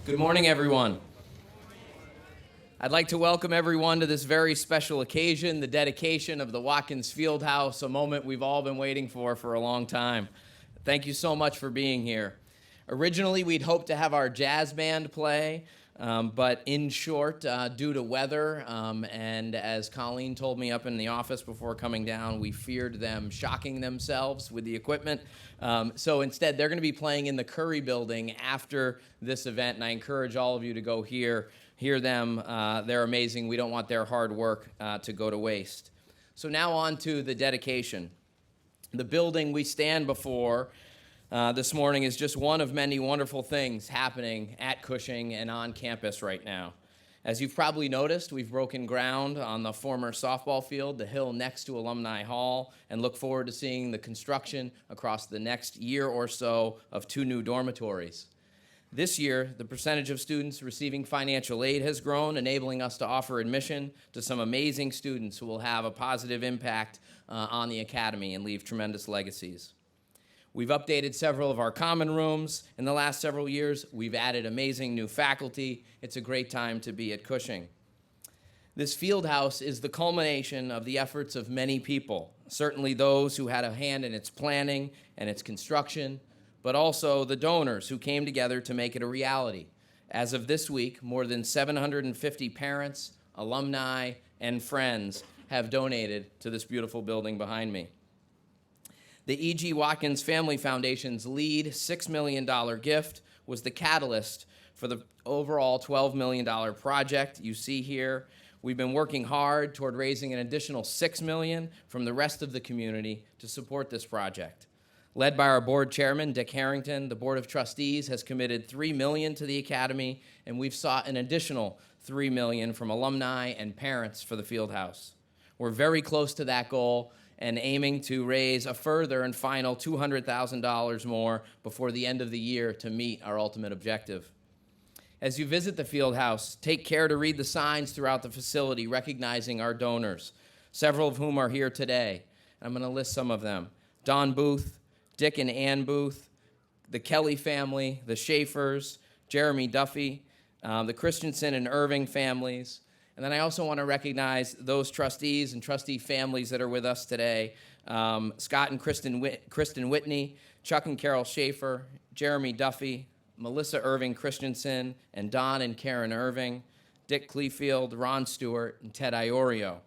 Good morning, everyone. I'd like to welcome everyone to this very special occasion, the dedication of the Watkins Fieldhouse, a moment we've all been waiting for a long time. Thank you so much for being here. Originally, we'd hoped to have our jazz band play, but in short, due to weather, and as Colleen told me up in the office before coming down, we feared them shocking themselves with the equipment. So instead, they're going to be playing in the Curry building after this event, and I encourage all of you to go hear them. They're amazing. We don't want their hard work to go to waste. So now on to the dedication. The building we stand before this morning is just one of many wonderful things happening at Cushing and on campus right now. As you've probably noticed, we've broken ground on the former softball field, the hill next to Alumni Hall, and look forward to seeing the construction across the next year or so of 2 new dormitories. This year, the percentage of students receiving financial aid has grown, enabling us to offer admission to some amazing students who will have a positive impact on the academy and leave tremendous legacies. We've updated several of our common rooms in the last several years. We've added amazing new faculty. It's a great time to be at Cushing. This field house is the culmination of the efforts of many people, certainly those who had a hand in its planning and its construction, but also the donors who came together to make it a reality. As of this week, more than 750 parents, alumni, and friends have donated to this beautiful building behind me. The E.G. Watkins Family Foundation's lead $6 million gift was the catalyst for the overall $12 million project you see here. We've been working hard toward raising an additional $6 million from the rest of the community to support this project. Led by our board chairman, Dick Harrington, the Board of Trustees has committed $3 million to the Academy, and we've sought an additional $3 million from alumni and parents for the Fieldhouse. We're very close to that goal and aiming to raise a further and final $200,000 more before the end of the year to meet our ultimate objective. As you visit the Fieldhouse, take care to read the signs throughout the facility recognizing our donors, several of whom are here today. I'm going to list some of them. Don Booth, Dick and Ann Booth, the Kelly family, the Schaefers, Jeremy Duffy, the Christensen and Irving families. And then I also want to recognize those trustees and trustee families that are with us today. Scott and Kristen Whitney, Chuck and Carol Schaefer, Jeremy Duffy, Melissa Irving Christensen, and Don and Karen Irving, Dick Clefield, Ron Stewart, and Ted Iorio.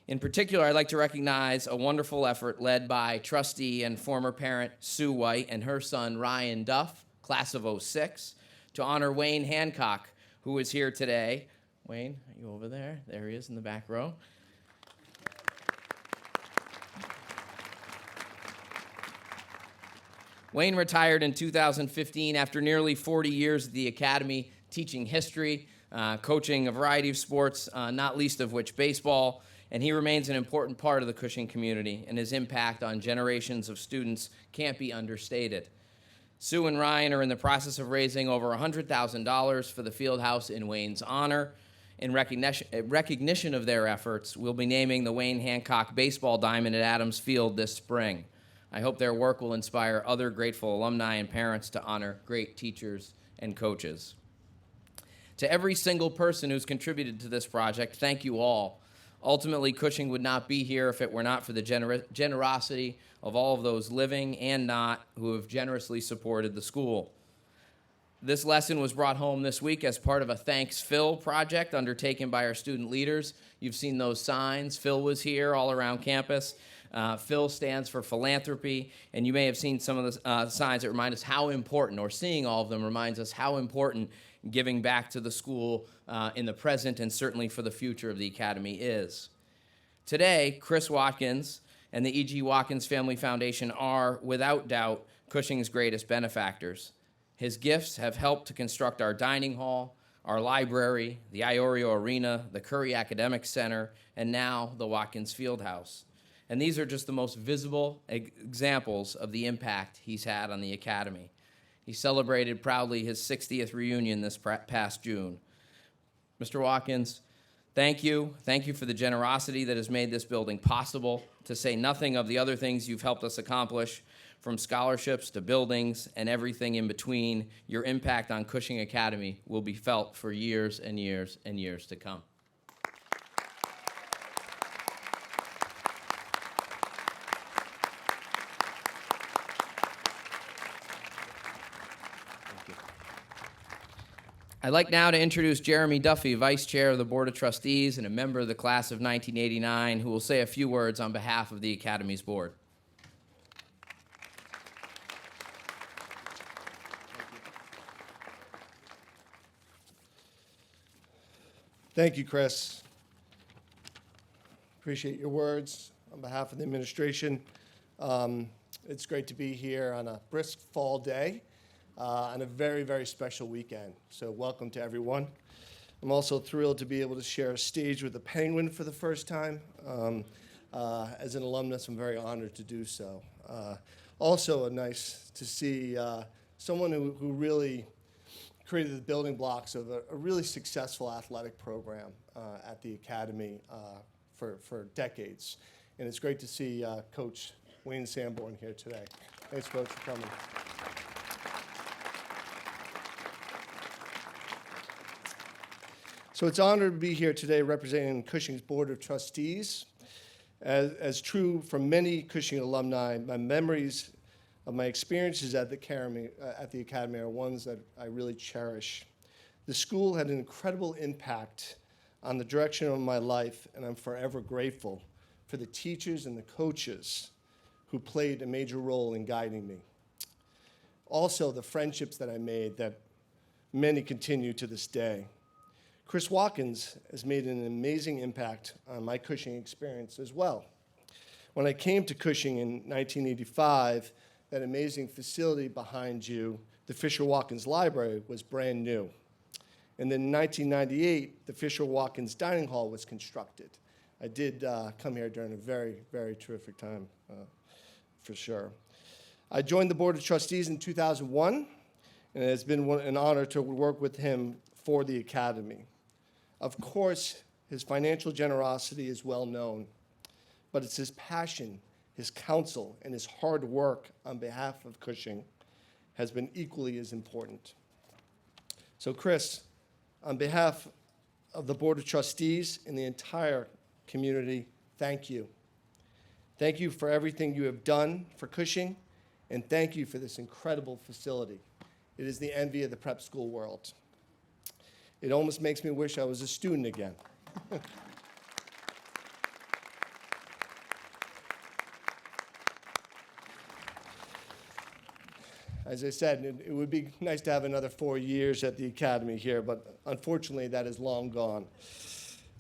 In particular, I'd like to recognize a wonderful effort led by trustee and former parent Sue White and her son Ryan Duff, class of '06, to honor Wayne Hancock, who is here today. Wayne, are you over there? There he is in the back row. Wayne retired in 2015 after nearly 40 years at the Academy teaching history, coaching a variety of sports, not least of which baseball, and he remains an important part of the Cushing community, and his impact on generations of students can't be understated. Sue and Ryan are in the process of raising over $100,000 for the Fieldhouse in Wayne's honor. In recognition of their efforts, we'll be naming the Wayne Hancock baseball diamond at Adams Field this spring. I hope their work will inspire other grateful alumni and parents to honor great teachers and coaches. To every single person who's contributed to this project, thank you all. Ultimately, Cushing would not be here if it were not for the generosity of all of those living and not who have generously supported the school. This lesson was brought home this week as part of a Thanks Phil project undertaken by our student leaders. You've seen those signs. Phil was here all around campus. Phil stands for philanthropy, and you may have seen some of the signs that remind us how important, or seeing all of them reminds us how important giving back to the school in the present and certainly for the future of the Academy is. Today, Chris Watkins and the E.G. Watkins Family Foundation are, without doubt, Cushing's greatest benefactors. His gifts have helped to construct our dining hall, our library, the Iorio Arena, the Curry Academic Center, and now the Watkins Fieldhouse. And these are just the most visible examples of the impact he's had on the Academy. He celebrated proudly his 60th reunion this past June. Mr. Watkins, thank you. Thank you for the generosity that has made this building possible. to say nothing of the other things you've helped us accomplish, from scholarships to buildings and everything in between. Your impact on Cushing Academy will be felt for years and years and years to come. I'd like now to introduce Jeremy Duffy, Vice Chair of the Board of Trustees and a member of the class of 1989, who will say a few words on behalf of the Academy's board. Thank you, Chris. Appreciate your words on behalf of the administration. It's great to be here on a brisk fall day. On a very, very special weekend. So welcome to everyone. I'm also thrilled to be able to share a stage with the Penguin for the first time. As an alumnus, I'm very honored to do so. Also nice to see someone who really created the building blocks of a really successful athletic program at the Academy for decades. And it's great to see Coach Wayne Sanborn here today. Thanks, Coach, for coming. So it's an honor to be here today representing Cushing's Board of Trustees. As true for many Cushing alumni, my memories of my experiences at the Academy are ones that I really cherish. The school had an incredible impact on the direction of my life, and I'm forever grateful for the teachers and the coaches who played a major role in guiding me. Also, the friendships that I made that many continue to this day. Chris Watkins has made an amazing impact on my Cushing experience as well. When I came to Cushing in 1985, that amazing facility behind you, the Fisher-Watkins Library, was brand new. And then in 1998, the Fisher-Watkins Dining Hall was constructed. I did come here during a very, very terrific time, for sure. I joined the Board of Trustees in 2001, and it has been an honor to work with him for the Academy. Of course, his financial generosity is well known, but it's his passion, his counsel, and his hard work on behalf of Cushing has been equally as important. So Chris, on behalf of the Board of Trustees and the entire community, thank you. Thank you for everything you have done for Cushing, and thank you for this incredible facility. It is the envy of the prep school world. It almost makes me wish I was a student again. As I said, it would be nice to have another 4 years at the Academy here, but unfortunately that is long gone.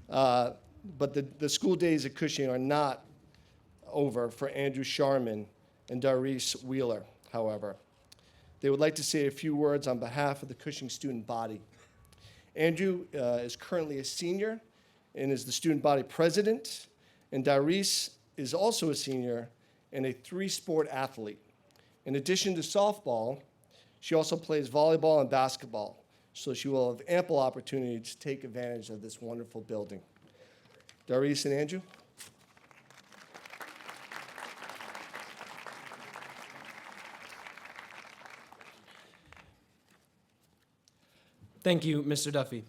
But the school days at Cushing are not over for Andrew Sharman and Darice Wheeler, however. They would like to say a few words on behalf of the Cushing student body. Andrew is currently a senior and is the student body president, and Darice is also a senior and a three-sport athlete. In addition to softball, she also plays volleyball and basketball, so she will have ample opportunity to take advantage of this wonderful building. Darice and Andrew. Thank you, Mr. Duffy.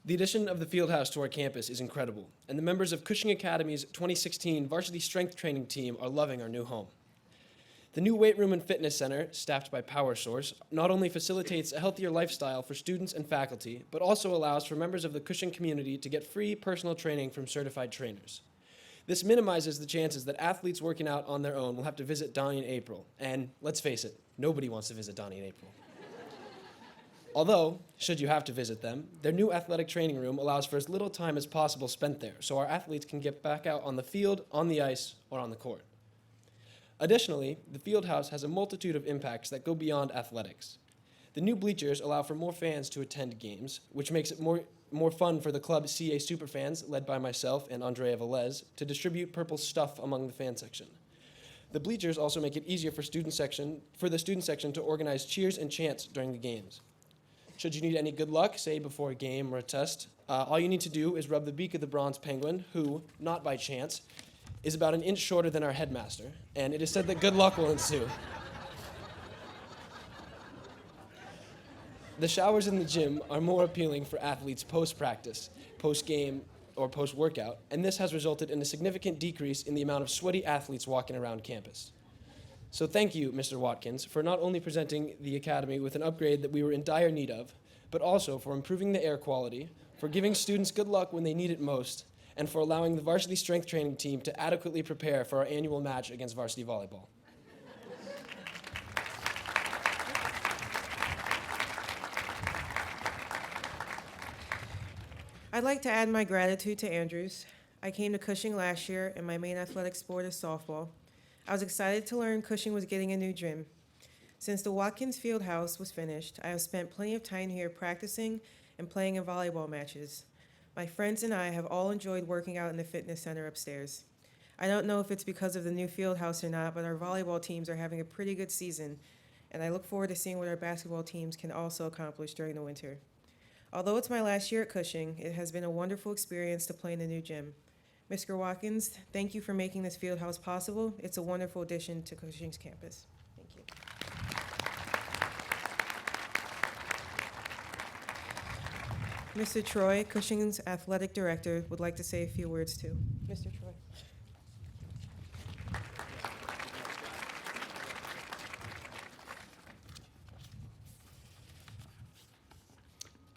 The addition of the Fieldhouse to our campus is incredible, and the members of Cushing Academy's 2016 varsity strength training team are loving our new home. The new weight room and fitness center, staffed by Power Source, not only facilitates a healthier lifestyle for students and faculty, but also allows for members of the Cushing community to get free personal training from certified trainers. This minimizes the chances that athletes working out on their own will have to visit Donnie and April, and let's face it, nobody wants to visit Donnie and April. Although, should you have to visit them, their new athletic training room allows for as little time as possible spent there, so our athletes can get back out on the field, on the ice, or on the court. Additionally, the Fieldhouse has a multitude of impacts that go beyond athletics. The new bleachers allow for more fans to attend games, which makes it more fun for the club CA Superfans, led by myself and Andrea Velez, to distribute purple stuff among the fan section. The bleachers also make it easier for the student section to organize cheers and chants during the games. Should you need any good luck, say before a game or a test, all you need to do is rub the beak of the bronze penguin, who, not by chance, is about an inch shorter than our headmaster, and it is said that good luck will ensue. The showers in the gym are more appealing for athletes post-practice, post-game, or post-workout, and this has resulted in a significant decrease in the amount of sweaty athletes walking around campus. So thank you, Mr. Watkins, for not only presenting the Academy with an upgrade that we were in dire need of, but also for improving the air quality, for giving students good luck when they need it most, and for allowing the varsity strength training team to adequately prepare for our annual match against varsity volleyball. I'd like to add my gratitude to Andrews. I came to Cushing last year, and my main athletic sport is softball. I was excited to learn Cushing was getting a new gym. Since the Watkins field house was finished, I have spent plenty of time here practicing and playing in volleyball matches. My friends and I have all enjoyed working out in the fitness center upstairs. I don't know if it's because of the new field house or not, but our volleyball teams are having a pretty good season, and I look forward to seeing what our basketball teams can also accomplish during the winter. Although it's my last year at Cushing, it has been a wonderful experience to play in the new gym. Mr. Watkins, thank you for making this field house possible. It's a wonderful addition to Cushing's campus. Thank you. Mr. Troy, Cushing's athletic director, would like to say a few words too. Mr. Troy.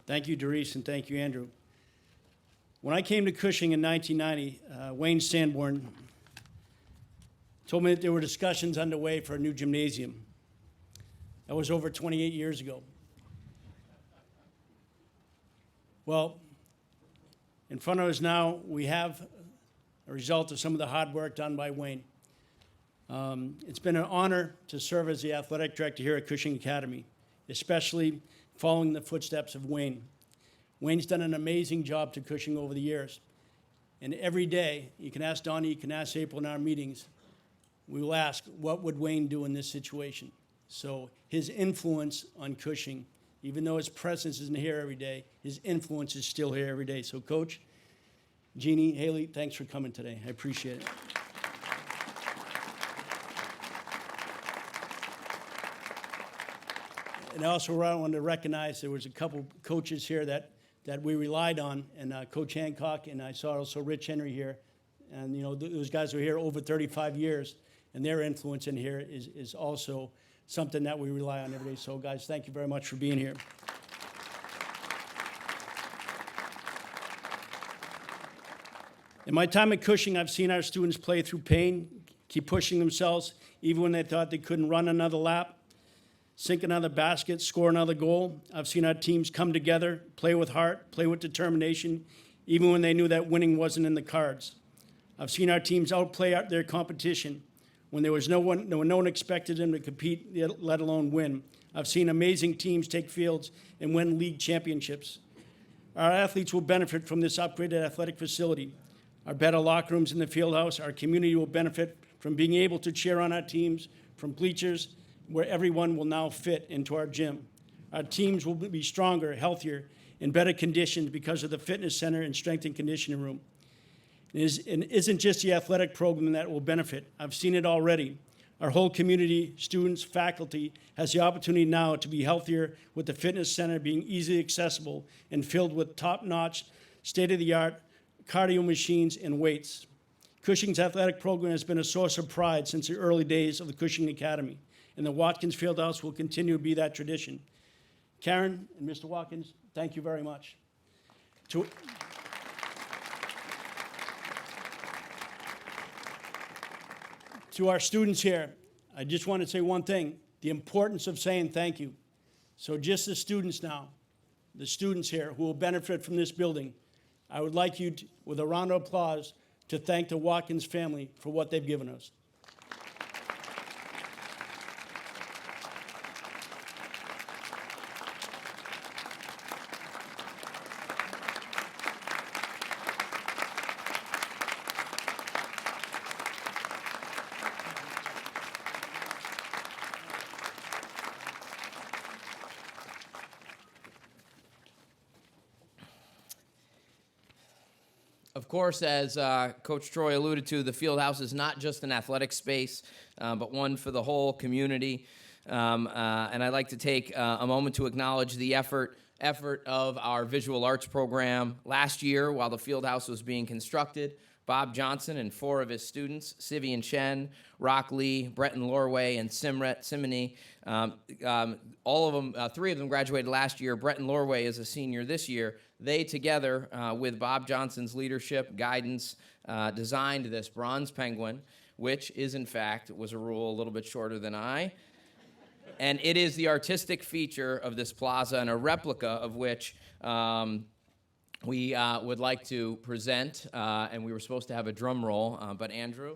Thank you, Doris, and thank you, Andrew. When I came to Cushing in 1990, Wayne Sanborn told me that there were discussions underway for a new gymnasium. That was over 28 years ago. Well, in front of us now, we have a result of some of the hard work done by Wayne. It's been an honor to serve as the athletic director here at Cushing Academy, especially following the footsteps of Wayne. Wayne's done an amazing job to Cushing over the years. And every day, you can ask Donnie, you can ask April in our meetings, we will ask, what would Wayne do in this situation? So his influence on Cushing, even though his presence isn't here every day, his influence is still here every day. So Coach, Jeannie, Haley, thanks for coming today. I appreciate it. And I also wanted to recognize there was a couple coaches here that we relied on, and Coach Hancock, and I saw also Rich Henry here. And, you know, those guys were here over 35 years, and their influence in here is also something that we rely on every day. So, guys, thank you very much for being here. In my time at Cushing, I've seen our students play through pain, keep pushing themselves, even when they thought they couldn't run another lap, sink another basket, score another goal. I've seen our teams come together, play with heart, play with determination, even when they knew that winning wasn't in the cards. I've seen our teams outplay their competition when there was no one expected them to compete, let alone win. I've seen amazing teams take fields and win league championships. Our athletes will benefit from this upgraded athletic facility. Our better locker rooms in the field house, our community will benefit from being able to cheer on our teams from bleachers where everyone will now fit into our gym. Our teams will be stronger, healthier, in better conditions because of the fitness center and strength and conditioning room. It isn't just the athletic program that will benefit. I've seen it already. Our whole community, students, faculty, has the opportunity now to be healthier with the fitness center being easily accessible and filled with top-notch, state-of-the-art cardio machines and weights. Cushing's athletic program has been a source of pride since the early days of the Cushing Academy, and the Watkins Fieldhouse will continue to be that tradition. Karen and Mr. Watkins, thank you very much. To our students here, I just want to say one thing, the importance of saying thank you. So just the students now, the students here who will benefit from this building, I would like you, with a round of applause, to thank the Watkins family for what they've given us. Of course, as Coach Troy alluded to, the field house is not just an athletic space, but one for the whole community. And I'd like to take a moment to acknowledge the effort of our visual arts program. Last year, while the field house was being constructed, Bob Johnson and 4 of his students, Sivian Chen, Rock Lee, Breton Lorway, and Simret Simony, all of them, 3 of them graduated last year. Breton Lorway is a senior this year. They, together with Bob Johnson's leadership, guidance, designed this bronze penguin, which is, in fact, was a rule a little bit shorter than I. And it is the artistic feature of this plaza, and a replica of which we would like to present, and we were supposed to have a drum roll, but Andrew?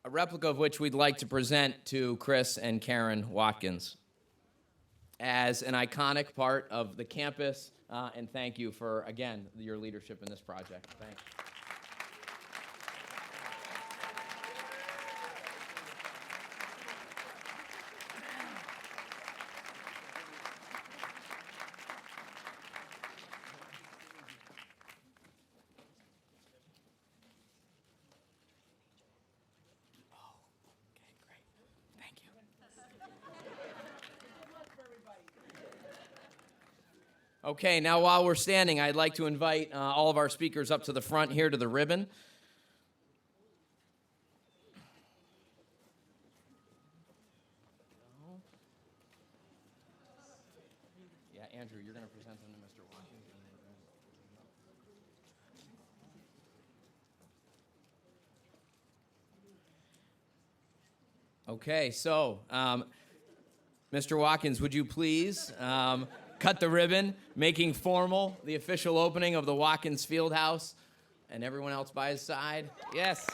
A replica of which we'd like to present to Chris and Karen Watkins as an iconic part of the campus, and thank you for, again, your leadership in this project. Thanks. Okay, now while we're standing, I'd like to invite all of our speakers up to the front here to the ribbon. Yeah, Andrew, you're going to present them to Mr. Watkins. Okay, so Mr. Watkins, would you please cut the ribbon, making formal the official opening of the Watkins Fieldhouse, and everyone else by his side? Yes.